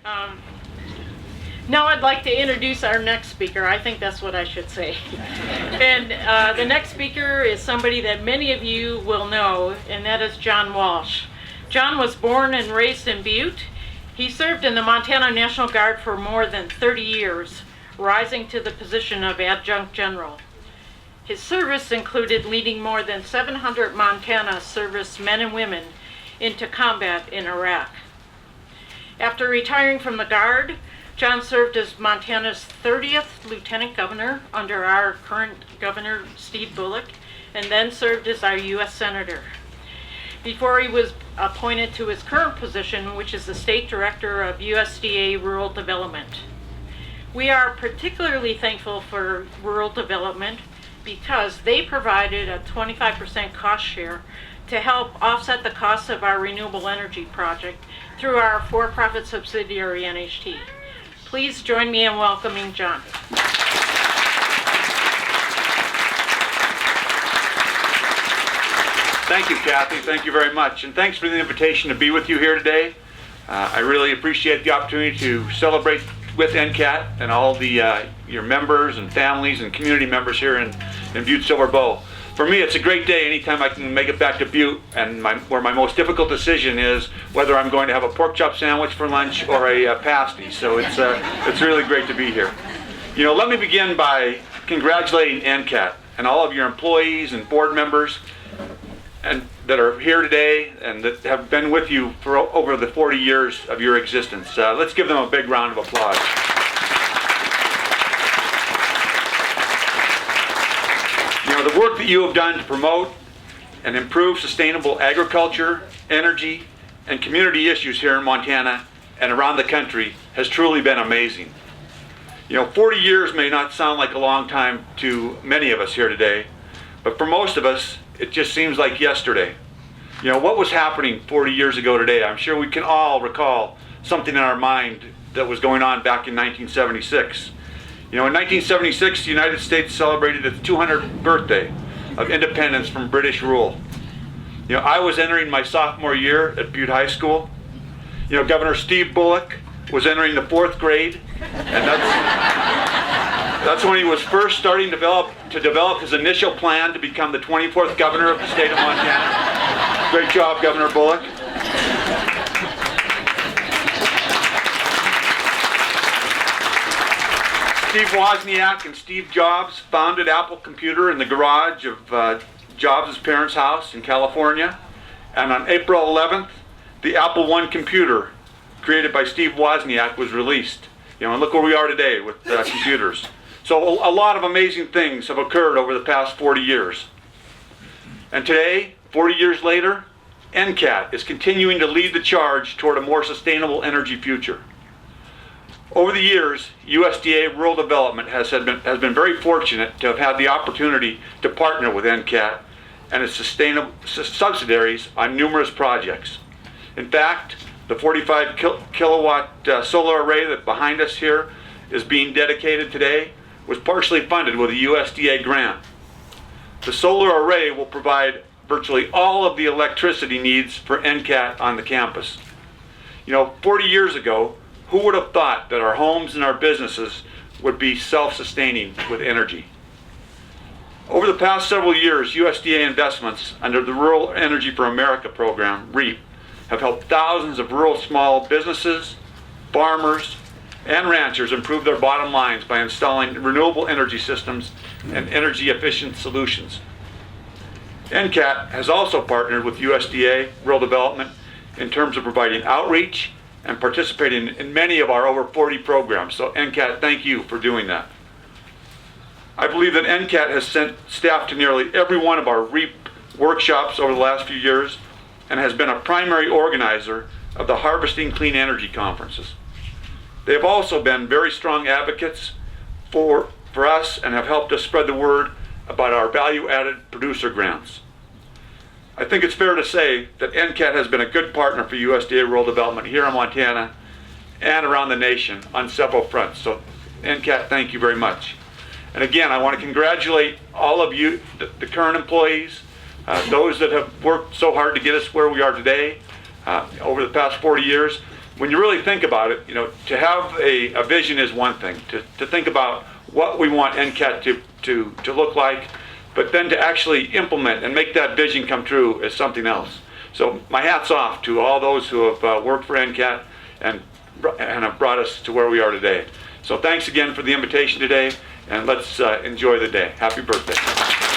Um, Now I'd like to introduce our next speaker. I think that's what I should say. And the next speaker is somebody that many of you will know, and that is John Walsh. John was born and raised in Butte. He served in the Montana National Guard for more than 30 years, rising to the position of adjunct general. His service included leading more than 700 Montana service men and women into combat in Iraq. After retiring from the Guard, John served as Montana's 30th Lieutenant Governor under our current Governor, Steve Bullock, and then served as our U.S. Senator, before he was appointed to his current position, which is the State Director of USDA Rural Development. We are particularly thankful for rural development because they provided a 25% cost share to help offset the costs of our renewable energy project through our for-profit subsidiary, NHT. Please join me in welcoming John. Thank you, Kathy. Thank you very much. And thanks for the invitation to be with you here today. I really appreciate the opportunity to celebrate with NCAT and all the your members and families and community members here in Butte Silver Bow. For me, it's a great day anytime I can make it back to Butte, and where my most difficult decision is whether I'm going to have a pork chop sandwich for lunch or a pasty. So it's really great to be here. You know, let me begin by congratulating NCAT and all of your employees and board members and that are here today and that have been with you for over the 40 years of your existence. Let's give them a big round of applause. The work that you have done to promote and improve sustainable agriculture, energy, and community issues here in Montana and around the country has truly been amazing. 40 years may not sound like a long time to many of us here today, but for most of us, it just seems like yesterday. What was happening 40 years ago today? I'm sure we can all recall something in our mind that was going on back in 1976. In 1976, the United States celebrated its 200th birthday of independence from British rule. I was entering my sophomore year at Butte High School. Governor Steve Bullock was entering the 4th grade, and that's when he was first starting to develop his initial plan to become the 24th governor of the state of Montana. Great job, Governor Bullock. Steve Wozniak and Steve Jobs founded Apple Computer in the garage of Jobs' parents' house in California. And on April 11th, the Apple I computer created by Steve Wozniak was released. And look where we are today with computers. So a lot of amazing things have occurred over the past 40 years. And today, 40 years later, NCAT is continuing to lead the charge toward a more sustainable energy future. Over the years, USDA Rural Development has been very fortunate to have had the opportunity to partner with NCAT and its sustainable subsidiaries on numerous projects. In fact, the 45 kilowatt solar array that behind us here is being dedicated today was partially funded with a USDA grant. The solar array will provide virtually all of the electricity needs for NCAT on the campus. 40 years ago, who would have thought that our homes and our businesses would be self-sustaining with energy? Over the past several years, USDA investments under the Rural Energy for America program, REAP, have helped thousands of rural small businesses, farmers, and ranchers improve their bottom lines by installing renewable energy systems and energy-efficient solutions. NCAT has also partnered with USDA Rural Development in terms of providing outreach and participating in many of our over 40 programs. So NCAT, thank you for doing that. I believe that NCAT has sent staff to nearly every one of our REAP workshops over the last few years and has been a primary organizer of the Harvesting Clean Energy conferences. They have also been very strong advocates for us and have helped us spread the word about our value-added producer grants. I think it's fair to say that NCAT has been a good partner for USDA Rural Development here in Montana and around the nation on several fronts. So NCAT, thank you very much. And again, I want to congratulate all of you, the current employees, those that have worked so hard to get us where we are today over the past 40 years. when you really think about it, to have a vision is one thing. To think about what we want NCAT to look like, but then to actually implement and make that vision come true is something else. So my hat's off to all those who have worked for NCAT and have brought us to where we are today. So thanks again for the invitation today, and let's enjoy the day. Happy birthday.